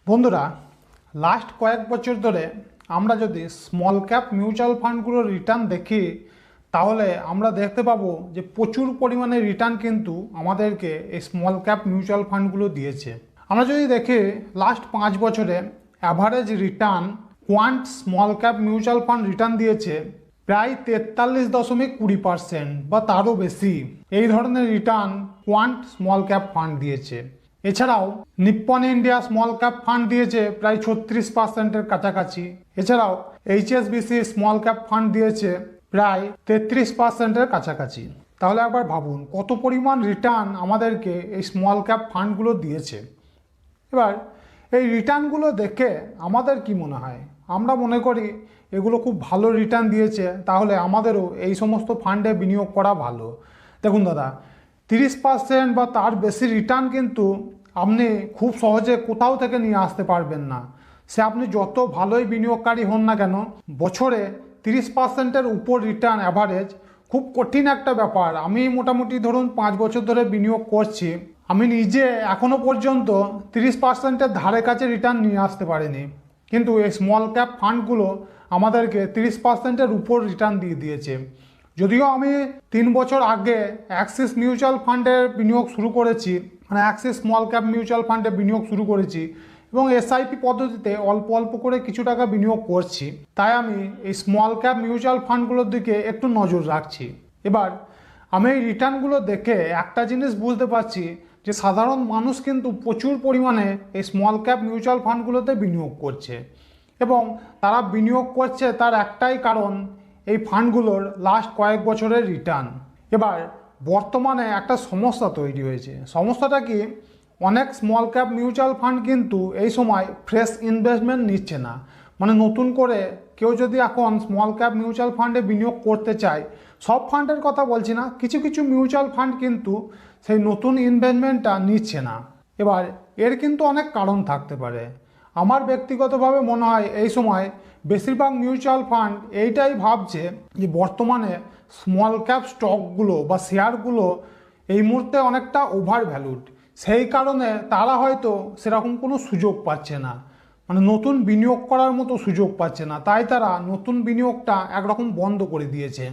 বন্ধুরা, লাস্ট কয়েক বছর ধরে আমরা যদি স্মল ক্যাপ মিউচুয়াল ফান্ডগুলোর রিটার্ন দেখি তাহলে আমরা দেখতে পাবো যে প্রচুর পরিমাণে রিটার্ন কিন্তু আমাদেরকে এই স্মল ক্যাপ মিউচুয়াল ফান্ডগুলো দিয়েছে। আমরা যদি দেখি লাস্ট 5 বছরে average return quant small cap mutual fund return দিয়েছে প্রায় 43.20% বা তারও বেশি। এই ধরনের return quant small cap fund দিয়েছে। এছাড়াও Nippon India small cap fund দিয়েছে প্রায় 36%-এর কাছাকাছি। এছাড়াও এইচএসবিসি স্মল ক্যাপ ফান্ড দিয়েছে প্রায় 33%-এর কাছাকাছি। তাহলে একবার ভাবুন কত পরিমাণ রিটার্ন আমাদেরকে এই স্মল ক্যাপ ফান্ডগুলো দিয়েছে। এবার এই রিটার্নগুলো দেখে আমাদের কি মনে হয়? আমরা মনে করি এগুলো খুব ভালো রিটার্ন দিয়েছে, তাহলে আমাদেরও এই সমস্ত ফান্ডে বিনিয়োগ করা ভালো। দেখুন দাদা, 30% বা তার বেশি রিটার্ন কিন্তু আপনি খুব সহজে কোথাও থেকে নিয়ে আসতে পারবেন না। সে আপনি যত ভালোই বিনিয়োগকারী হন না কেন, বছরে 30%-এর উপর রিটার্ন অ্যাভারেজ খুব কঠিন একটা ব্যাপার। আমি মোটামুটি ধরুন 5 বছর ধরে বিনিয়োগ করছি, আমি নিজে এখনও পর্যন্ত 30%-এর ধারে কাছে রিটার্ন নিয়ে আসতে পারিনি। কিন্তু এই স্মল ক্যাপ ফান্ডগুলো আমাদেরকে 30%-এর উপর রিটার্ন দিয়ে দিয়েছে। যদিও আমি 3 বছর আগে অ্যাক্সিস মিউচুয়াল ফান্ডে বিনিয়োগ শুরু করেছি, মানে অ্যাক্সিস স্মল ক্যাপ মিউচুয়াল ফান্ডে বিনিয়োগ শুরু করেছি এবং এসআইপি পদ্ধতিতে অল্প অল্প করে কিছু টাকা বিনিয়োগ করছি, তাই আমি এই স্মল ক্যাপ মিউচুয়াল ফান্ডগুলোর দিকে একটু নজর রাখছি। এবার আমি এই রিটার্নগুলো দেখে একটা জিনিস বুঝতে পারছি যে সাধারণ মানুষ কিন্তু প্রচুর পরিমাণে এই স্মল ক্যাপ মিউচুয়াল ফান্ডগুলোতে বিনিয়োগ করছে এবং তারা বিনিয়োগ করছে তার একটাই কারণ, এই ফান্ডগুলোর লাস্ট কয়েক বছরের রিটার্ন। এবার বর্তমানে একটা সমস্যা তৈরি হয়েছে। সমস্যাটা কি? অনেক স্মল ক্যাপ মিউচুয়াল ফান্ড কিন্তু এই সময় ফ্রেশ ইনভেস্টমেন্ট নিচ্ছে না। মানে নতুন করে কেউ যদি এখন স্মল ক্যাপ মিউচুয়াল ফান্ডে বিনিয়োগ করতে চায়, সব ফান্ডের কথা বলছি না, কিছু কিছু মিউচুয়াল ফান্ড কিন্তু সেই নতুন ইনভেস্টমেন্টটা নিচ্ছে না। এবার এর কিন্তু অনেক কারণ থাকতে পারে। আমার ব্যক্তিগতভাবে মনে হয় এই সময় বেশিরভাগ মিউচুয়াল ফান্ড এইটাই ভাবছে যে বর্তমানে স্মল ক্যাপ স্টকগুলো বা শেয়ারগুলো এই মুহূর্তে অনেকটা ওভার ভ্যালুড। সেই কারণে তারা হয়তো সেরকম কোনো সুযোগ পাচ্ছে না, মানে নতুন বিনিয়োগ করার মতো সুযোগ পাচ্ছে না, তাই তারা নতুন বিনিয়োগটা একরকম বন্ধ করে দিয়েছে।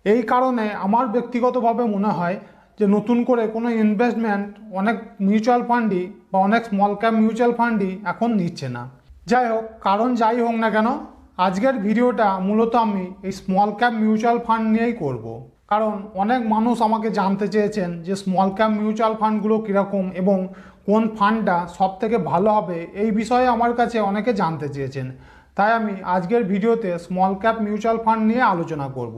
এই কারণে আমার ব্যক্তিগতভাবে মনে হয় যে নতুন করে কোনো ইনভেস্টমেন্ট অনেক মিউচুয়াল ফান্ডই বা অনেক স্মল ক্যাপ মিউচুয়াল ফান্ডই এখন নিচ্ছে না। যাই হোক, কারণ যাই হোক না কেন, আজকের ভিডিওটা মূলত আমি এই স্মল ক্যাপ মিউচুয়াল ফান্ড নিয়েই করব। কারণ অনেক মানুষ আমাকে জানতে চেয়েছেন যে স্মল ক্যাপ মিউচুয়াল ফান্ডগুলো কীরকম এবং কোন ফান্ডটা সবথেকে ভালো হবে, এই বিষয়ে আমার কাছে অনেকে জানতে চেয়েছেন। তাই আমি আজকের ভিডিওতে স্মল ক্যাপ মিউচুয়াল ফান্ড নিয়ে আলোচনা করব।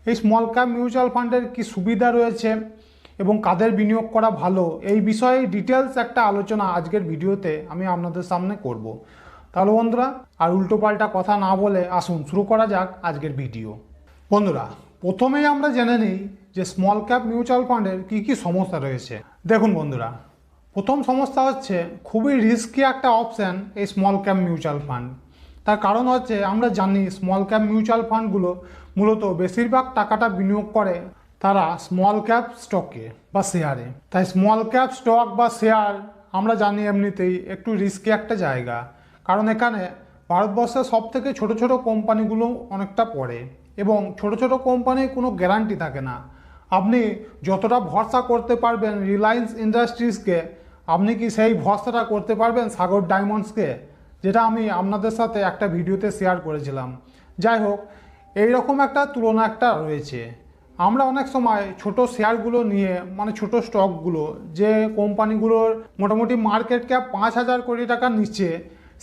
এই স্মল ক্যাপ মিউচুয়াল ফান্ডের কী সুবিধা রয়েছে এবং কাদের বিনিয়োগ করা ভালো, এই বিষয়ে ডিটেলস একটা আলোচনা আজকের ভিডিওতে আমি আপনাদের সামনে করব। তাহলে বন্ধুরা, আর উল্টোপাল্টা কথা না বলে আসুন শুরু করা যাক আজকের ভিডিও। বন্ধুরা, প্রথমেই আমরা জেনে নিই যে স্মল ক্যাপ মিউচুয়াল ফান্ডের কী কী সমস্যা রয়েছে। দেখুন বন্ধুরা, প্রথম সমস্যা হচ্ছে খুবই রিস্কি একটা অপশান এই স্মল ক্যাপ মিউচুয়াল ফান্ড। তার কারণ হচ্ছে আমরা জানি স্মল ক্যাপ মিউচুয়াল ফান্ডগুলো মূলত বেশিরভাগ টাকাটা বিনিয়োগ করে তারা স্মল ক্যাপ স্টকে বা শেয়ারে। তাই স্মল ক্যাপ স্টক বা শেয়ার আমরা জানি এমনিতেই একটু রিস্কি একটা জায়গা, কারণ এখানে ভারতবর্ষের সব থেকে ছোটো ছোটো কোম্পানিগুলো অনেকটা পড়ে এবং ছোটো ছোটো কোম্পানির কোনো গ্যারান্টি থাকে না। আপনি যতটা ভরসা করতে পারবেন রিলায়েন্স ইন্ডাস্ট্রিজকে, আপনি কি সেই ভরসাটা করতে পারবেন সাগর ডায়মন্ডসকে, যেটা আমি আপনাদের সাথে একটা ভিডিওতে শেয়ার করেছিলাম। যাই হোক, এইরকম একটা তুলনা একটা রয়েছে। আমরা অনেক সময় ছোট শেয়ারগুলো নিয়ে, মানে ছোট স্টকগুলো, যে কোম্পানিগুলোর মোটামুটি মার্কেট ক্যাপ 5,000 কোটি টাকার নিচে,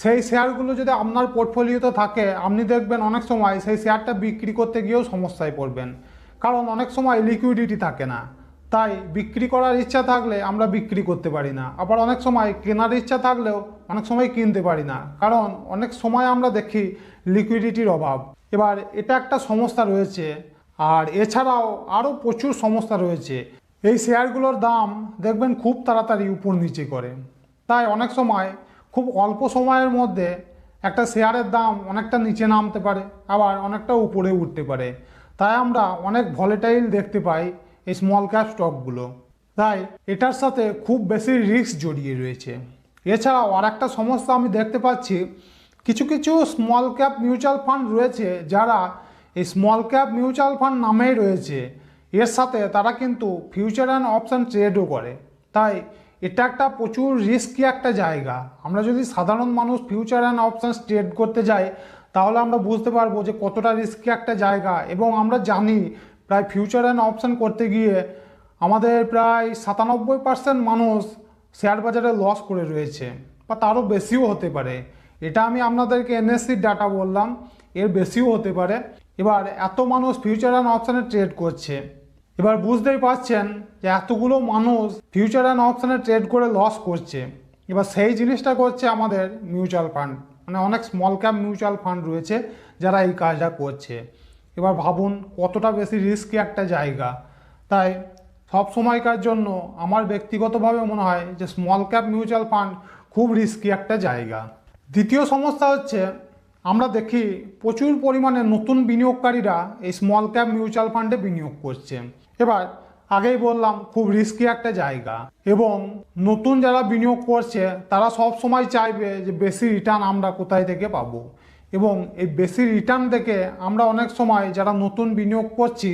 সেই শেয়ারগুলো যদি আপনার পোর্টফোলিওতে থাকে, আপনি দেখবেন অনেক সময় সেই শেয়ারটা বিক্রি করতে গিয়েও সমস্যায় পড়বেন, কারণ অনেক সময় লিকুইডিটি থাকে না। তাই বিক্রি করার ইচ্ছা থাকলে আমরা বিক্রি করতে পারি না, আবার অনেক সময় কেনার ইচ্ছা থাকলেও অনেক সময় কিনতে পারি না, কারণ অনেক সময় আমরা দেখি লিকুইডিটির অভাব। এবার এটা একটা সমস্যা রয়েছে। আর এছাড়াও আরও প্রচুর সমস্যা রয়েছে। এই শেয়ারগুলোর দাম দেখবেন খুব তাড়াতাড়ি উপর নিচে করে, তাই অনেক সময় খুব অল্প সময়ের মধ্যে একটা শেয়ারের দাম অনেকটা নিচে নামতে পারে, আবার অনেকটা উপরে উঠতে পারে। তাই আমরা অনেক ভলেটাইল দেখতে পাই এই স্মল ক্যাপ স্টকগুলো। তাই এটার সাথে খুব বেশি রিস্ক জড়িয়ে রয়েছে। এছাড়াও আর একটা সমস্যা আমি দেখতে পাচ্ছি, কিছু কিছু স্মল ক্যাপ মিউচুয়াল ফান্ড রয়েছে যারা এই স্মল ক্যাপ মিউচুয়াল ফান্ড নামেই রয়েছে, এর সাথে তারা কিন্তু ফিউচার অ্যান্ড অপশান ট্রেডও করে। তাই এটা একটা প্রচুর রিস্কি একটা জায়গা। আমরা যদি সাধারণ মানুষ ফিউচার অ্যান্ড অপশান ট্রেড করতে যাই তাহলে আমরা বুঝতে পারবো যে কতটা রিস্কি একটা জায়গা। এবং আমরা জানি প্রায় ফিউচার অ্যান্ড অপশান করতে গিয়ে আমাদের প্রায় 97% মানুষ শেয়ার বাজারে লস করে রয়েছে, বা তারও বেশিও হতে পারে। এটা আমি আপনাদেরকে এনএসসির ডাটা বললাম, এর বেশিও হতে পারে। এবার এত মানুষ ফিউচার অ্যান্ড অপশানে ট্রেড করছে, এবার বুঝতেই পারছেন যে এতগুলো মানুষ ফিউচার অ্যান্ড অপশানে ট্রেড করে লস করছে। এবার সেই জিনিসটা করছে আমাদের মিউচুয়াল ফান্ড, মানে অনেক স্মল ক্যাপ মিউচুয়াল ফান্ড রয়েছে যারা এই কাজটা করছে। এবার ভাবুন কতটা বেশি রিস্কি একটা জায়গা। তাই সব সময়কার জন্য আমার ব্যক্তিগতভাবে মনে হয় যে স্মল ক্যাপ মিউচুয়াল ফান্ড খুব রিস্কি একটা জায়গা। দ্বিতীয় সমস্যা হচ্ছে, আমরা দেখি প্রচুর পরিমাণে নতুন বিনিয়োগকারীরা এই স্মল ক্যাপ মিউচুয়াল ফান্ডে বিনিয়োগ করছে। এবার আগেই বললাম খুব রিস্কি একটা জায়গা, এবং নতুন যারা বিনিয়োগ করছে তারা সব সময় চাইবে যে বেশি রিটার্ন আমরা কোথায় থেকে পাবো। এবং এই বেশি রিটার্ন দেখে আমরা অনেক সময় যারা নতুন বিনিয়োগ করছি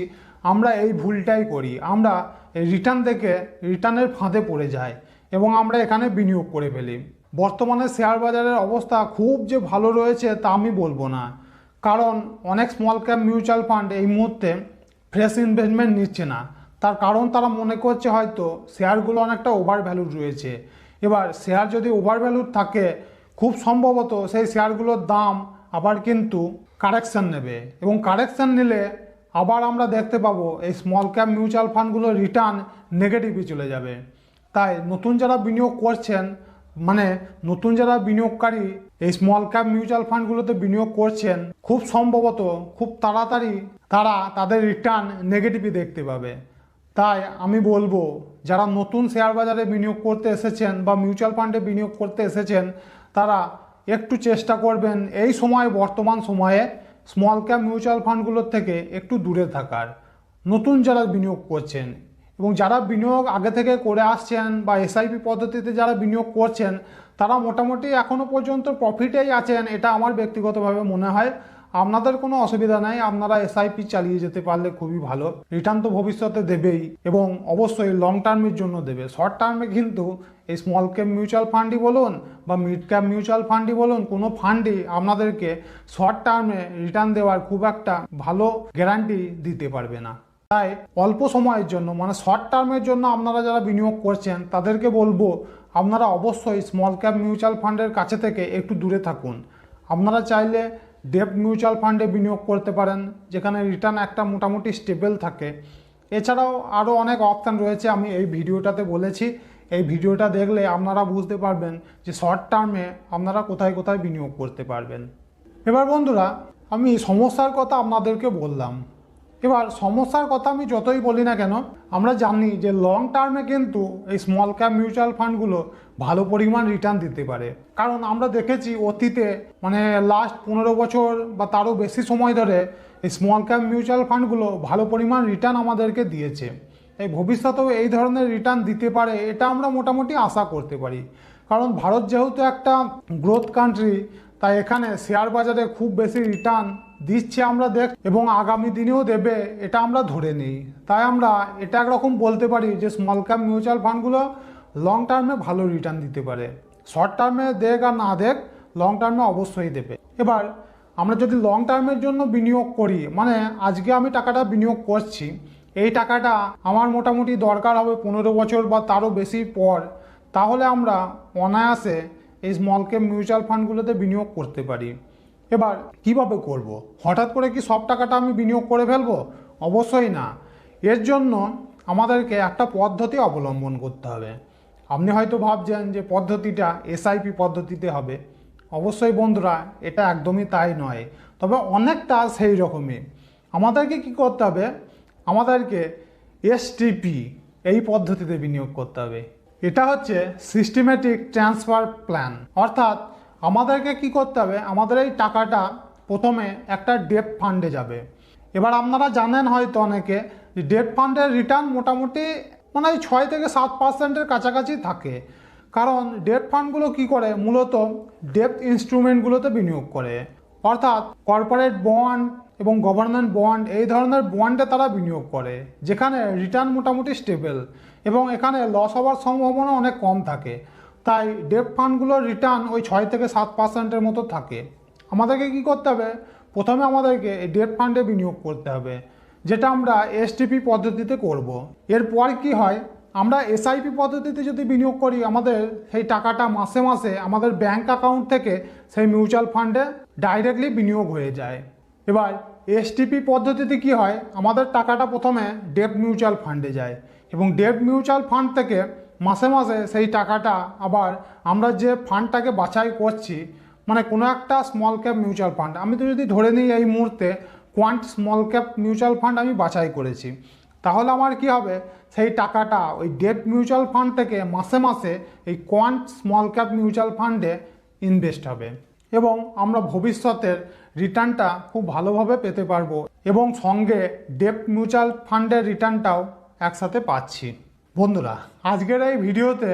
আমরা এই ভুলটাই করি, আমরা এই রিটার্ন দেখে রিটার্নের ফাঁদে পড়ে যাই এবং আমরা এখানে বিনিয়োগ করে ফেলি। বর্তমানে শেয়ার বাজারের অবস্থা খুব যে ভালো রয়েছে তা আমি বলবো না, কারণ অনেক স্মল ক্যাপ মিউচুয়াল ফান্ড এই মুহূর্তে ফ্রেশ ইনভেস্টমেন্ট নিচ্ছে না। তার কারণ তারা মনে করছে হয়তো শেয়ারগুলো অনেকটা ওভার ভ্যালুড রয়েছে। এবার শেয়ার যদি ওভার ভ্যালুড থাকে খুব সম্ভবত সেই শেয়ারগুলোর দাম আবার কিন্তু কারেকশান নেবে, এবং কারেকশান নিলে আবার আমরা দেখতে পাবো এই স্মল ক্যাপ মিউচুয়াল ফান্ডগুলোর রিটার্ন নেগেটিভে চলে যাবে। তাই নতুন যারা বিনিয়োগ করছেন, মানে নতুন যারা বিনিয়োগকারী এই স্মল ক্যাপ মিউচুয়াল ফান্ডগুলোতে বিনিয়োগ করছেন, খুব সম্ভবত খুব তাড়াতাড়ি তারা তাদের রিটার্ন নেগেটিভই দেখতে পাবে। তাই আমি বলবো যারা নতুন শেয়ার বাজারে বিনিয়োগ করতে এসেছেন বা মিউচুয়াল ফান্ডে বিনিয়োগ করতে এসেছেন তারা একটু চেষ্টা করবেন এই সময়, বর্তমান সময়ে স্মল ক্যাপ মিউচুয়াল ফান্ডগুলোর থেকে একটু দূরে থাকার। নতুন যারা বিনিয়োগ করছেন এবং যারা বিনিয়োগ আগে থেকে করে আসছেন বা এসআইপি পদ্ধতিতে যারা বিনিয়োগ করছেন তারা মোটামুটি এখনও পর্যন্ত প্রফিটেই আছেন, এটা আমার ব্যক্তিগতভাবে মনে হয়। আপনাদের কোনো অসুবিধা নাই, আপনারা এসআইপি চালিয়ে যেতে পারলে খুবই ভালো। রিটার্ন তো ভবিষ্যতে দেবেই এবং অবশ্যই লং টার্মের জন্য দেবে। শর্ট টার্মে কিন্তু এই স্মল ক্যাপ মিউচুয়াল ফান্ডই বলুন বা মিড ক্যাপ মিউচুয়াল ফান্ডই বলুন, কোনো ফান্ডই আপনাদেরকে শর্ট টার্মে রিটার্ন দেওয়ার খুব একটা ভালো গ্যারান্টি দিতে পারবে না। তাই অল্প সময়ের জন্য, মানে শর্ট টার্মের জন্য আপনারা যারা বিনিয়োগ করছেন তাদেরকে বলবো আপনারা অবশ্যই স্মল ক্যাপ মিউচুয়াল ফান্ডের কাছে থেকে একটু দূরে থাকুন। আপনারা চাইলে ডেট মিউচুয়াল ফান্ডে বিনিয়োগ করতে পারেন, যেখানে রিটার্ন একটা মোটামুটি স্টেবল থাকে। এছাড়াও আরও অনেক অপশান রয়েছে, আমি এই ভিডিওটাতে বলেছি। এই ভিডিওটা দেখলে আপনারা বুঝতে পারবেন যে শর্ট টার্মে আপনারা কোথায় কোথায় বিনিয়োগ করতে পারবেন। এবার বন্ধুরা আমি সমস্যার কথা আপনাদেরকে বললাম। এবার সমস্যার কথা আমি যতই বলি না কেন, আমরা জানি যে লং টার্মে কিন্তু এই স্মল ক্যাপ মিউচুয়াল ফান্ডগুলো ভালো পরিমাণ রিটার্ন দিতে পারে। কারণ আমরা দেখেছি অতীতে, মানে লাস্ট 15 বছর বা তারও বেশি সময় ধরে এই স্মল ক্যাপ মিউচুয়াল ফান্ডগুলো ভালো পরিমাণ রিটার্ন আমাদেরকে দিয়েছে। এই ভবিষ্যতেও এই ধরনের রিটার্ন দিতে পারে এটা আমরা মোটামুটি আশা করতে পারি। কারণ ভারত যেহেতু একটা গ্রোথ কান্ট্রি, তাই এখানে শেয়ার বাজারে খুব বেশি রিটার্ন দিচ্ছে আমরা এবং আগামী দিনেও দেবে এটা আমরা ধরে নিই। তাই আমরা এটা একরকম বলতে পারি যে স্মল ক্যাপ মিউচুয়াল ফান্ডগুলো লং টার্মে ভালো রিটার্ন দিতে পারে। শর্ট টার্মে দেখ আর না দেখ, লং টার্মে অবশ্যই দেবে। এবার আমরা যদি লং টার্মের জন্য বিনিয়োগ করি, মানে আজকে আমি টাকাটা বিনিয়োগ করছি, এই টাকাটা আমার মোটামুটি দরকার হবে 15 বছর বা তারও বেশি পর, তাহলে আমরা অনায়াসে এই স্মল ক্যাপ মিউচুয়াল ফান্ডগুলোতে বিনিয়োগ করতে পারি। এবার কিভাবে করব? হঠাৎ করে কি সব টাকাটা আমি বিনিয়োগ করে ফেলবো? অবশ্যই না। এর জন্য আমাদেরকে একটা পদ্ধতি অবলম্বন করতে হবে। আপনি হয়তো ভাবছেন যে পদ্ধতিটা এসআইপি পদ্ধতিতে হবে। অবশ্যই বন্ধুরা এটা একদমই তাই নয়, তবে অনেকটা সেই রকমই। আমাদেরকে কি করতে হবে? আমাদেরকে এসটিপি এই পদ্ধতিতে বিনিয়োগ করতে হবে। এটা হচ্ছে সিস্টেমেটিক ট্রান্সফার প্ল্যান। অর্থাৎ আমাদেরকে কি করতে হবে? আমাদের এই টাকাটা প্রথমে একটা ডেট ফান্ডে যাবে। এবার আপনারা জানেন হয়তো অনেকে ডেট ফান্ডের রিটার্ন মোটামুটি মানে 6 থেকে 7% কাছাকাছি থাকে। কারণ ডেট ফান্ডগুলো কি করে, মূলত ডেট ইনস্ট্রুমেন্টগুলোতে বিনিয়োগ করে, অর্থাৎ কর্পোরেট বন্ড এবং গভর্নমেন্ট বন্ড এই ধরনের বন্ডে তারা বিনিয়োগ করে, যেখানে রিটার্ন মোটামুটি স্টেবল এবং এখানে লস হওয়ার সম্ভাবনা অনেক কম থাকে। তাই ডেট ফান্ডগুলোর রিটার্ন ওই 6 থেকে 7% মতো থাকে। আমাদেরকে কি করতে হবে, প্রথমে আমাদেরকে এই ডেট ফান্ডে বিনিয়োগ করতে হবে, যেটা আমরা এসটিপি পদ্ধতিতে করব। এরপর কি হয়, আমরা এসআইপি পদ্ধতিতে যদি বিনিয়োগ করি, আমাদের সেই টাকাটা মাসে মাসে আমাদের ব্যাংক অ্যাকাউন্ট থেকে সেই মিউচুয়াল ফান্ডে ডাইরেক্টলি বিনিয়োগ হয়ে যায়। এবার এসটিপি পদ্ধতিতে কি হয়, আমাদের টাকাটা প্রথমে ডেট মিউচুয়াল ফান্ডে যায় এবং ডেট মিউচুয়াল ফান্ড থেকে মাসে মাসে সেই টাকাটা আবার আমরা যে ফান্ডটাকে বাছাই করছি, মানে কোনো একটা স্মল ক্যাপ মিউচুয়াল ফান্ড, আমি তো যদি ধরে নিই এই মুহূর্তে quant small cap mutual fund আমি বাছাই করেছি, তাহলে আমার কি হবে, সেই টাকাটা ওই ডেট মিউচুয়াল ফান্ড থেকে মাসে মাসে এই কোয়ান্ট স্মল ক্যাপ মিউচুয়াল ফান্ডে ইনভেস্ট হবে এবং আমরা ভবিষ্যতের রিটার্নটা খুব ভালোভাবে পেতে পারবো এবং সঙ্গে ডেট মিউচুয়াল ফান্ডের রিটার্নটাও একসাথে পাচ্ছি। বন্ধুরা, আজকের এই ভিডিওতে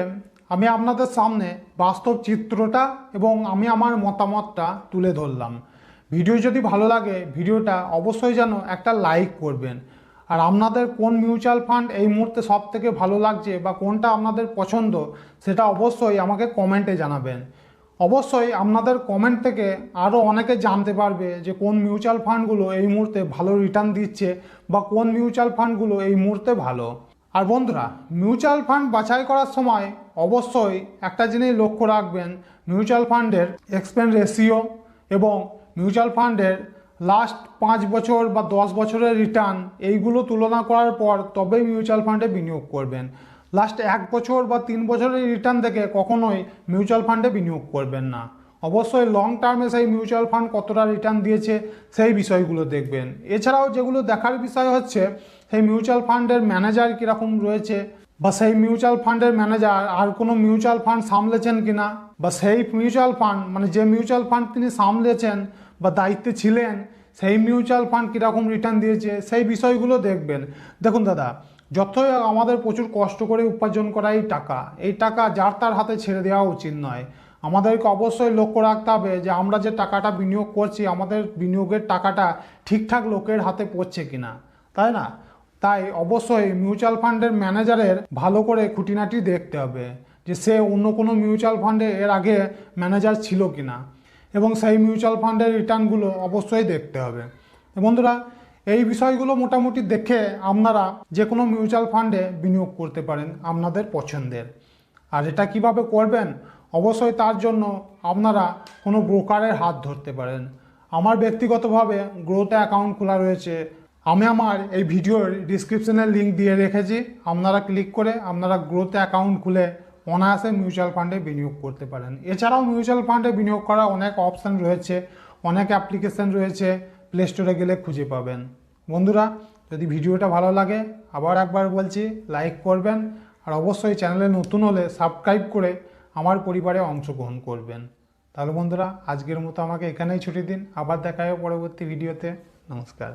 আমি আপনাদের সামনে বাস্তব চিত্রটা এবং আমি আমার মতামতটা তুলে ধরলাম। ভিডিও যদি ভালো লাগে ভিডিওটা অবশ্যই যেন একটা লাইক করবেন, আর আপনাদের কোন মিউচুয়াল ফান্ড এই মুহূর্তে সব থেকে ভালো লাগছে বা কোনটা আপনাদের পছন্দ সেটা অবশ্যই আমাকে কমেন্টে জানাবেন। অবশ্যই আপনাদের কমেন্ট থেকে আরও অনেকে জানতে পারবে যে কোন মিউচুয়াল ফান্ডগুলো এই মুহূর্তে ভালো রিটার্ন দিচ্ছে বা কোন মিউচুয়াল ফান্ডগুলো এই মুহূর্তে ভালো। আর বন্ধুরা, মিউচুয়াল ফান্ড বাছাই করার সময় অবশ্যই একটা জিনিস লক্ষ্য রাখবেন, মিউচুয়াল ফান্ডের এক্সপেন্স রেশিও এবং মিউচুয়াল ফান্ডের লাস্ট 5 বছর বা 10 বছরের রিটার্ন এইগুলো তুলনা করার পর তবেই মিউচুয়াল ফান্ডে বিনিয়োগ করবেন। লাস্ট 1 বছর বা 3 বছরের রিটার্ন দেখে কখনোই মিউচুয়াল ফান্ডে বিনিয়োগ করবেন না। অবশ্যই লং টার্মে সেই মিউচুয়াল ফান্ড কতটা রিটার্ন দিয়েছে সেই বিষয়গুলো দেখবেন। এছাড়াও যেগুলো দেখার বিষয় হচ্ছে সেই মিউচুয়াল ফান্ডের ম্যানেজার কীরকম রয়েছে, বা সেই মিউচুয়াল ফান্ডের ম্যানেজার আর কোনো মিউচুয়াল ফান্ড সামলেছেন কিনা, বা সেই মিউচুয়াল ফান্ড মানে যে মিউচুয়াল ফান্ড তিনি সামলেছেন বা দায়িত্বে ছিলেন সেই মিউচুয়াল ফান্ড কীরকম রিটার্ন দিয়েছে সেই বিষয়গুলো দেখবেন। দেখুন দাদা, যতই আমাদের প্রচুর কষ্ট করে উপার্জন করা এই টাকা যার তার হাতে ছেড়ে দেওয়া উচিত নয়। আমাদেরকে অবশ্যই লক্ষ্য রাখতে হবে যে আমরা যে টাকাটা বিনিয়োগ করছি আমাদের বিনিয়োগের টাকাটা ঠিকঠাক লোকের হাতে পড়ছে কিনা, তাই না? তাই অবশ্যই মিউচুয়াল ফান্ডের ম্যানেজারের ভালো করে খুঁটিনাটি দেখতে হবে যে সে অন্য কোনো মিউচুয়াল ফান্ডে এর আগে ম্যানেজার ছিল কিনা, এবং সেই মিউচুয়াল ফান্ডের রিটার্নগুলো অবশ্যই দেখতে হবে। বন্ধুরা, এই বিষয়গুলো মোটামুটি দেখে আপনারা যে কোনো মিউচুয়াল ফান্ডে বিনিয়োগ করতে পারেন আপনাদের পছন্দের। আর এটা কিভাবে করবেন, অবশ্যই তার জন্য আপনারা কোনো ব্রোকারের হাত ধরতে পারেন। আমার ব্যক্তিগতভাবে গ্রোথে অ্যাকাউন্ট খোলা রয়েছে, আমি আমার এই ভিডিওর ডিসক্রিপশনের লিঙ্ক দিয়ে রেখেছি, আপনারা ক্লিক করে আপনারা গ্রোথে অ্যাকাউন্ট খুলে অনায়াসে মিউচুয়াল ফান্ডে বিনিয়োগ করতে পারেন। এছাড়াও মিউচুয়াল ফান্ডে বিনিয়োগ করার অনেক অপশান রয়েছে, অনেক অ্যাপ্লিকেশান রয়েছে, প্লে স্টোরে গেলে খুঁজে পাবেন। বন্ধুরা, যদি ভিডিওটা ভালো লাগে আবার একবার বলছি লাইক করবেন, আর অবশ্যই চ্যানেলে নতুন হলে সাবস্ক্রাইব করে আমার পরিবারে অংশগ্রহণ করবেন। তাহলে বন্ধুরা, আজকের মতো আমাকে এখানেই ছুটি দিন, আবার দেখা হবে পরবর্তী ভিডিওতে। নমস্কার।